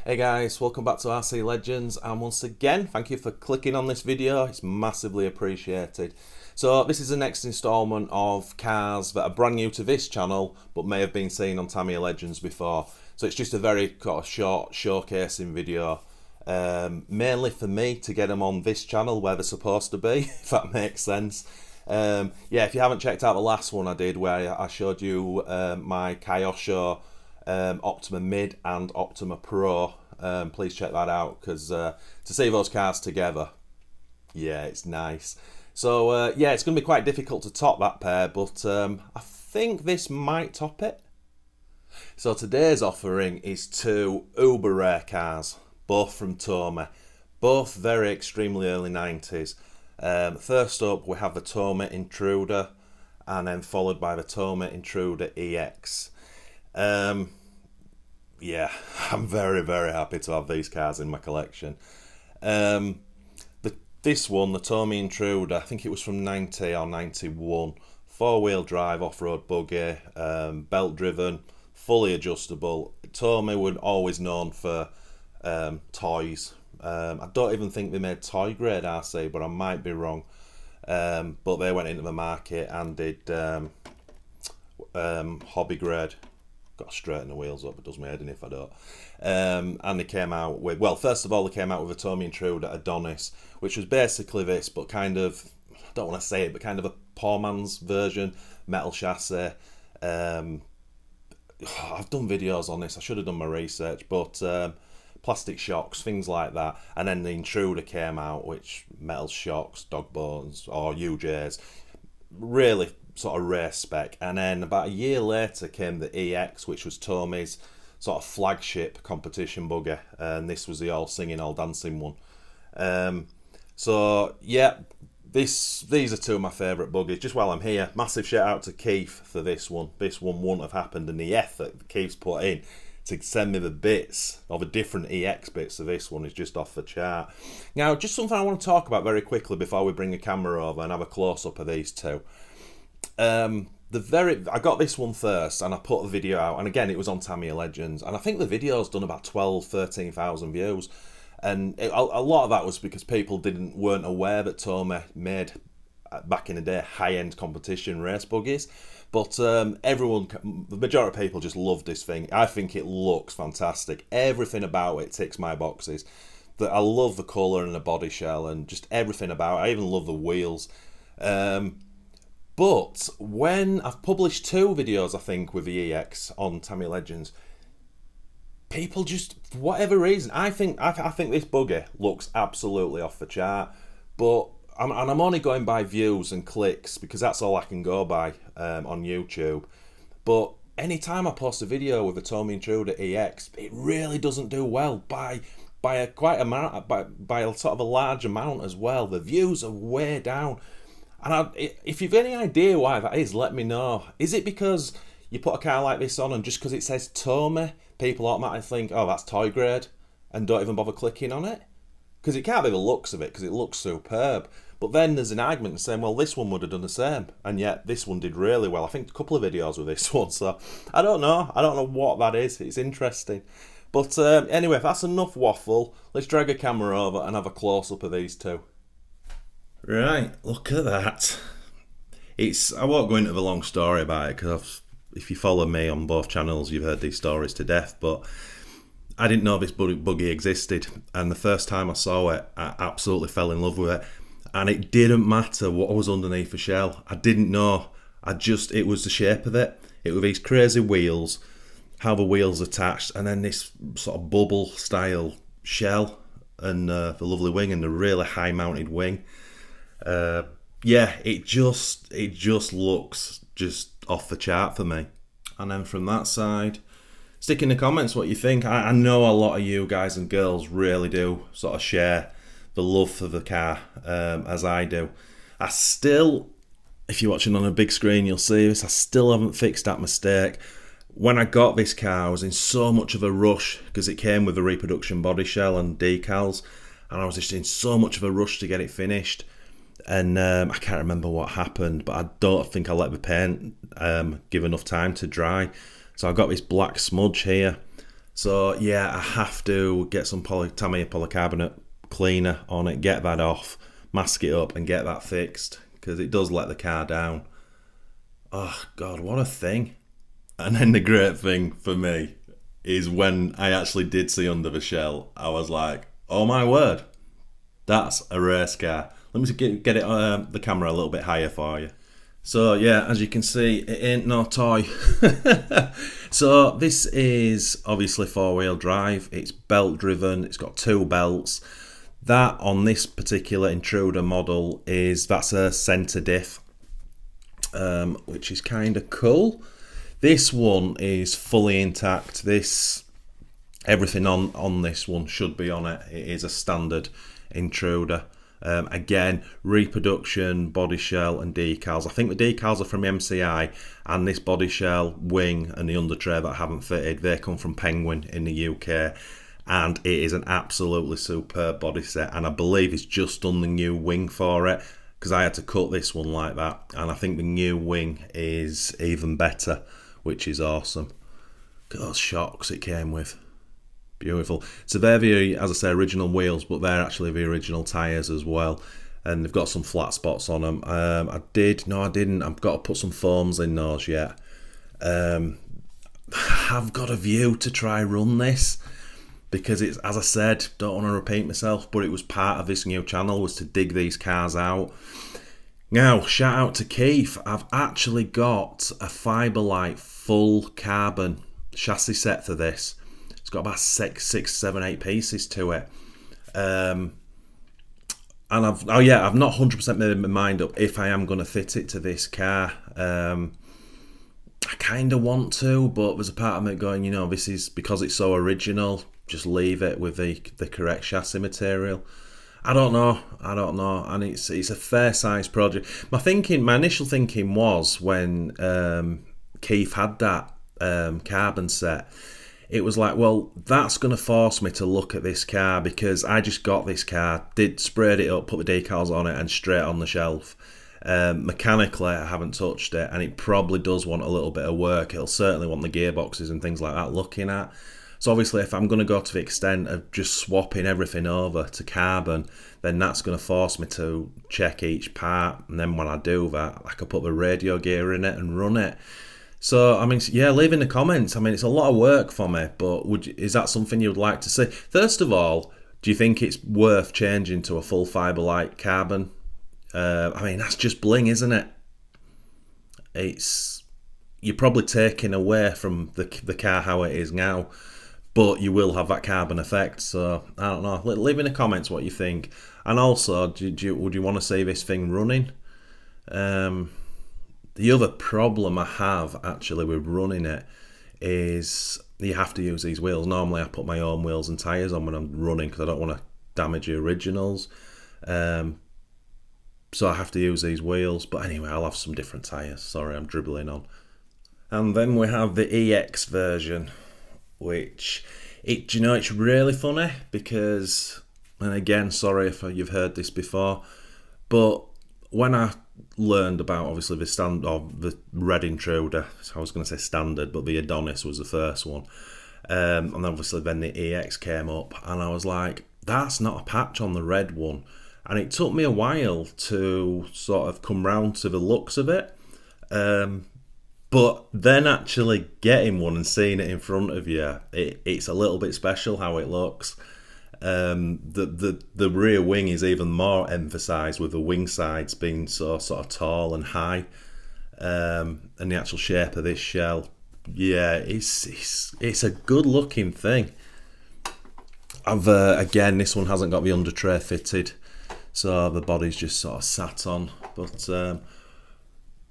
Hey guys, welcome back to RC Legends, and once again, thank you for clicking on this video, it's massively appreciated. So this is the next instalment of cars that are brand new to this channel, but may have been seen on Tamiya Legends before. So it's just a very short showcasing video, mainly for me to get them on this channel where they're supposed to be, if that makes sense. Yeah, if you haven't checked out the last one I did where I showed you my Kyosho Optima Mid and Optima Pro, please check that out, because to see those cars together, yeah, it's nice. So yeah, it's going to be quite difficult to top that pair, but I think this might top it. So today's offering is two uber rare cars, both from Tomy, both very extremely early 90s. First up we have the Tomy Intruder, and then followed by the Tomy Intruder EX. Yeah, I'm very happy to have these cars in my collection. This one, the Tomy Intruder, I think it was from 90 or 91, four-wheel drive off-road buggy, belt driven, fully adjustable. Tomy were always known for toys. I don't even think they made toy grade RC, but I might be wrong. But they went into the market and did hobby grade. Got to straighten the wheels up, it does my head in if I don't. And they came out with, well, first of all, they came out with a Tomy Intruder Adonis, which was basically this, but kind of, I don't want to say it, but kind of a poor man's version, metal chassis. I've done videos on this, I should have done my research, but plastic shocks, things like that. And then the Intruder came out, which metal shocks, dog bones, or UJs, really sort of rare spec. And then about a year later came the EX, which was Tomy's sort of flagship competition buggy, and this was the all singing all dancing one. So yeah, these are two of my favourite buggies. Just while I'm here, massive shout out to Keith for this one. This one wouldn't have happened, and the effort that Keith's put in to send me the bits of the different EX bits of this one is just off the chart. Now, just something I want to talk about very quickly before we bring the camera over and have a close-up of these two. I got this one first and I put a video out, and again it was on Tamiya Legends, and I think the video's done about 13,000 views, and a lot of that was because people weren't aware that Tomy made back in the day high-end competition race buggies. But the majority of people just loved this thing. I think it looks fantastic. Everything about it ticks my boxes. I love the colour and the body shell and just everything about it. I even love the wheels. But when I've published two videos, I think, with the EX on Tamiya Legends, people just, for whatever reason, I think this buggy looks absolutely off the chart. But I'm only going by views and clicks because that's all I can go by on YouTube. But anytime I post a video with a Tomy Intruder EX, it really doesn't do well by a sort of a large amount as well. The views are way down. And if you've any idea why that is, let me know. Is it because you put a car like this on and just because it says Tomy, people automatically think, oh, that's toy grade, and don't even bother clicking on it? Because it can't be the looks of it, because it looks superb. But then there's an argument saying, well, this one would have done the same, and yet this one did really well. I think a couple of videos with this one, so I don't know. I don't know what that is. It's interesting. But anyway, that's enough waffle. Let's drag a camera over and have a close-up of these two. Right, look at that. I won't go into the long story about it, because if you follow me on both channels, you've heard these stories to death, but I didn't know this buggy existed, and the first time I saw it, I absolutely fell in love with it, and it didn't matter what was underneath the shell. I didn't know. It was the shape of it. It was these crazy wheels, how the wheels attached, and then this sort of bubble style shell, and the lovely wing, and the really high mounted wing. Yeah, it just looks just off the chart for me. And then from that side, stick in the comments what you think. I know a lot of you guys and girls really do sort of share the love for the car, as I do. I still, if you're watching on a big screen, you'll see this, I still haven't fixed that mistake. When I got this car, I was in so much of a rush because it came with a reproduction body shell and decals, and I was just in so much of a rush to get it finished. And I can't remember what happened, but I don't think I let the paint give enough time to dry. So I've got this black smudge here, So yeah, I have to get some Tamiya polycarbonate cleaner on it, get that off, mask it up and get that fixed, because it does let the car down. Oh God, what a thing. And then the great thing for me is when I actually did see under the shell, I was like, oh my word, that's a race car. Let me get it the camera a little bit higher for you. So yeah, as you can see, it ain't no toy. So this is obviously four-wheel drive. It's belt driven. It's got two belts. That on this particular Intruder model that's a centre diff, which is kind of cool. This one is fully intact. Everything on this one should be on it. It is a standard Intruder. Again, reproduction, body shell and decals. I think the decals are from MCI, and this body shell, wing and the under tray that I haven't fitted, they come from Penguin in the UK, and it is an absolutely superb body set, and I believe it's just done the new wing for it, because I had to cut this one like that, and I think the new wing is even better, which is awesome. Look at those shocks it came with. Beautiful. So they're the, as I say, original wheels, but they're actually the original tyres as well. And they've got some flat spots on them. I didn't. I've got to put some foams in those yet. I've got a view to try run this, because it's, as I said, don't want to repeat myself, but it was part of this new channel, was to dig these cars out. Now, shout out to Keith. I've actually got a Fiberlight full carbon chassis set for this. It's got about 6, 7, 8 pieces to it. And I've not 100% made my mind up if I am going to fit it to this car. I kind of want to, but there's a part of me going, this is, because it's so original, just leave it with the correct chassis material. I don't know, and it's a fair size project. My initial thinking was when Keith had that carbon set, it was like, well, that's going to force me to look at this car, because I just got this car, sprayed it up, put the decals on it, and straight on the shelf. Mechanically, I haven't touched it, and it probably does want a little bit of work. It'll certainly want the gearboxes and things like that looking at. So obviously, if I'm going to go to the extent of just swapping everything over to carbon, then that's going to force me to check each part, and then when I do that, I can put the radio gear in it and run it. So, leave in the comments. It's a lot of work for me, but is that something you would like to see? First of all, do you think it's worth changing to a full Fiberlight carbon? That's just bling, isn't it? You're probably taking away from the car how it is now, but you will have that carbon effect. So, I don't know. Leave in the comments what you think. And also, would you want to see this thing running? The other problem I have actually with running it is you have to use these wheels. Normally I put my own wheels and tyres on when I'm running, because I don't want to damage the originals. So I have to use these wheels. But anyway, I'll have some different tyres. Sorry, I'm dribbling on. And then we have the EX version, which, it's really funny because, and again, sorry if you've heard this before, but when I learned about obviously the red Intruder, I was going to say standard, but the Adonis was the first one, and obviously then the EX came up, and I was like, that's not a patch on the red one, and it took me a while to sort of come round to the looks of it, but then actually getting one and seeing it in front of you, it's a little bit special how it looks. The rear wing is even more emphasised, with the wing sides being so sort of tall and high, and the actual shape of this shell, it's a good looking thing. Again, this one hasn't got the under tray fitted, so the body's just sort of sat on. But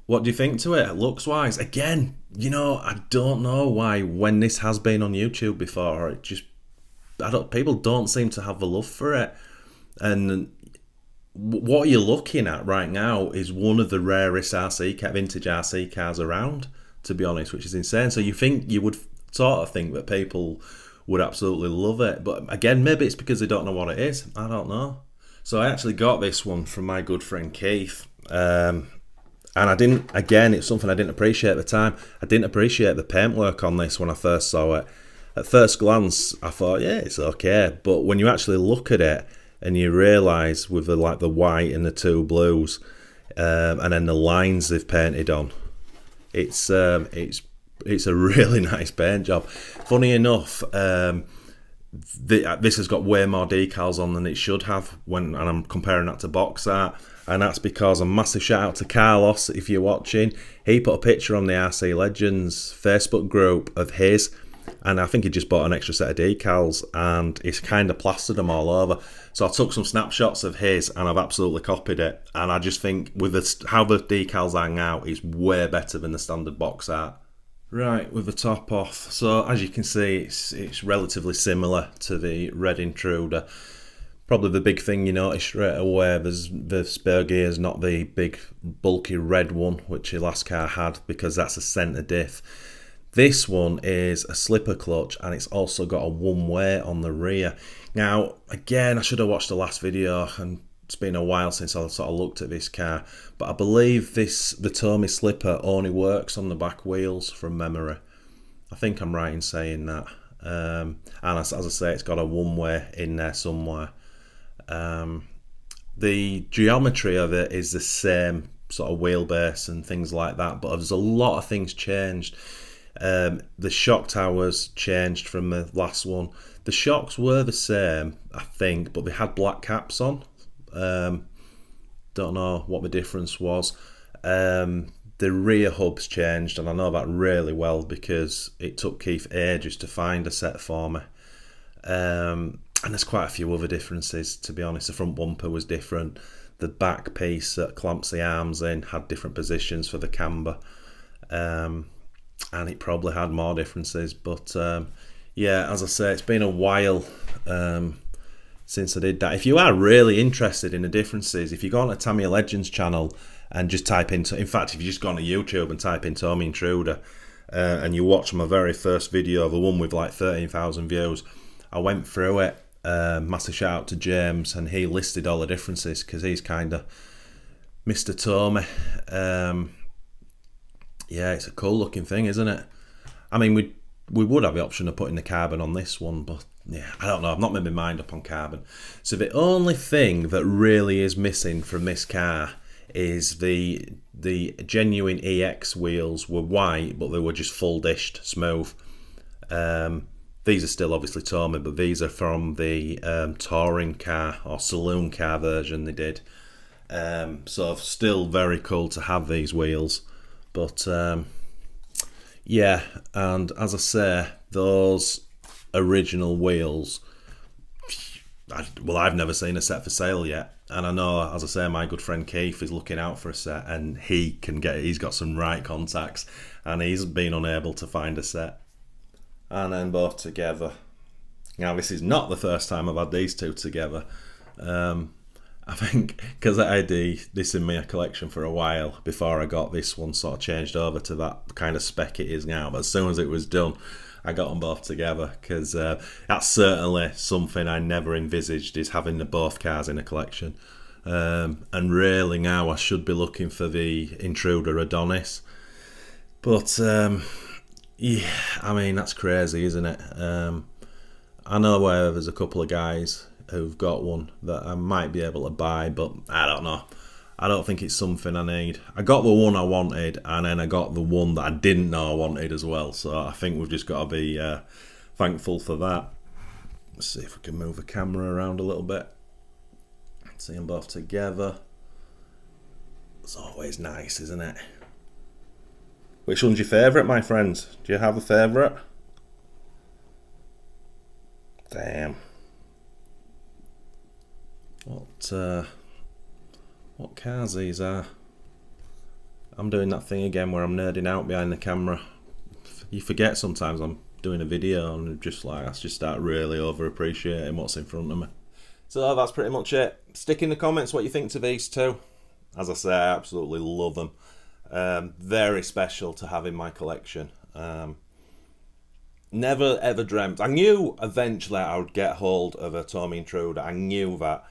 what do you think to it, looks wise? Again, I don't know why, when this has been on YouTube before, people don't seem to have the love for it. And what you're looking at right now is one of the rarest vintage RC cars around, to be honest, which is insane. So you would sort of think that people would absolutely love it. But again, maybe it's because they don't know what it is. I don't know. So I actually got this one from my good friend Keith. And it's something I didn't appreciate at the time. I didn't appreciate the paintwork on this when I first saw it. At first glance, I thought, yeah, it's okay. But when you actually look at it and you realise with the white and the two blues, and then the lines they've painted on, it's a really nice paint job. Funny enough, this has got way more decals on than it should have and I'm comparing that to box art, and that's because a massive shout out to Carlos if you're watching. He put a picture on the RC Legends Facebook group of his, and I think he just bought an extra set of decals and he's kind of plastered them all over. So I took some snapshots of his and I've absolutely copied it, and I just think with how the decals hang out, it's way better than the standard box art. Right, with the top off, so as you can see, it's relatively similar to the red Intruder. Probably the big thing you notice straight away, the spare gear is not the big bulky red one which your last car had, because that's a centre diff. This one is a slipper clutch and it's also got a one-way on the rear. Now, again, I should have watched the last video, and it's been a while since I sort of looked at this car, but I believe the Tomy slipper only works on the back wheels from memory. I think I'm right in saying that. And as I say, it's got a one-way in there somewhere. The geometry of it is the same sort of wheelbase and things like that, but there's a lot of things changed. The shock towers changed from the last one. The shocks were the same, I think, but they had black caps on. Don't know what the difference was. The rear hubs changed, and I know that really well because it took Keith ages to find a set for me. And there's quite a few other differences, to be honest. The front bumper was different. The back piece that clamps the arms in had different positions for the camber. And it probably had more differences. But yeah, as I say, it's been a while since I did that. If you are really interested in the differences, if you go on to Tamiya Legends channel and just type into, in fact, if you just go on to YouTube and type in Tomy Intruder and you watch my very first video, the one with like 13,000 views, I went through it. Massive shout out to James, and he listed all the differences because he's kind of Mr. Tomy. Yeah, it's a cool looking thing, isn't it? I mean, we would have the option of putting the carbon on this one, but yeah, I don't know. I've not made my mind up on carbon. So the only thing that really is missing from this car is the genuine EX wheels were white, but they were just full dished smooth. These are still obviously Tomy, but these are from the touring car or saloon car version they did. So still very cool to have these wheels. But yeah, and as I say, those original wheels, well, I've never seen a set for sale yet, and I know, as I say, my good friend Keith is looking out for a set, and he's got some right contacts, and he's been unable to find a set. And then both together. Now, this is not the first time I've had these two together. I think because I had this in my collection for a while before I got this one sort of changed over to that kind of spec it is now. But as soon as it was done, I got them both together, because that's certainly something I never envisaged, is having the both cars in a collection. And really now I should be looking for the Intruder Adonis. But yeah, I mean, that's crazy, isn't it? I know where there's a couple of guys who've got one that I might be able to buy, but I don't know. I don't think it's something I need. I got the one I wanted, and then I got the one that I didn't know I wanted as well. So I think we've just got to be thankful for that. Let's see if we can move the camera around a little bit. See them both together. It's always nice, isn't it? Which one's your favourite, my friends? Do you have a favourite? Damn. What cars these are? I'm doing that thing again where I'm nerding out behind the camera. You forget sometimes I'm doing a video and just like, I just start really over appreciating what's in front of me. So that's pretty much it. Stick in the comments what you think to these two. As I say, I absolutely love them. Very special to have in my collection. Never ever dreamt. I knew eventually I would get hold of a Tomy Intruder. I knew that.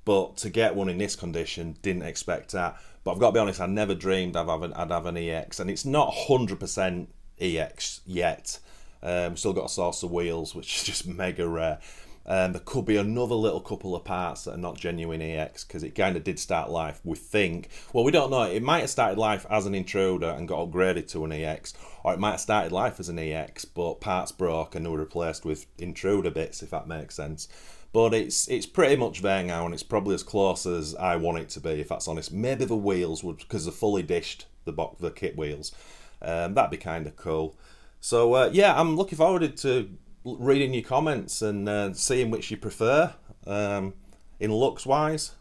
But to get one in this condition, didn't expect that. But I've got to be honest, I never dreamed I'd have an EX. And it's not 100% EX yet. Still got a source of wheels, which is just mega rare. There could be another little couple of parts that are not genuine EX, because it kind of did start life, we think. Well, we don't know. It might have started life as an Intruder and got upgraded to an EX, or it might have started life as an EX, but parts broke and were replaced with Intruder bits, if that makes sense. But it's pretty much there now, and it's probably as close as I want it to be, if that's honest. Maybe the wheels would, because they're fully dished, the kit wheels. That'd be kind of cool. So yeah, I'm looking forward to reading your comments and seeing which you prefer. In looks wise,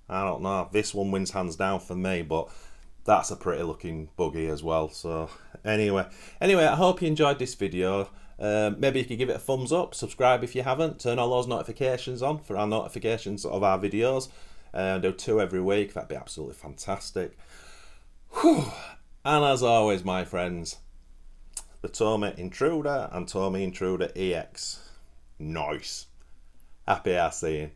I don't know. This one wins hands down for me, but that's a pretty looking buggy as well. So anyway, I hope you enjoyed this video. Maybe you could give it a thumbs up, subscribe if you haven't, turn all those notifications on for our notifications of our videos. Do 2 every week. That'd be absolutely fantastic. Whew. And as always, my friends, the Tomy Intruder and Tomy Intruder EX. Nice. Happy ass seeing.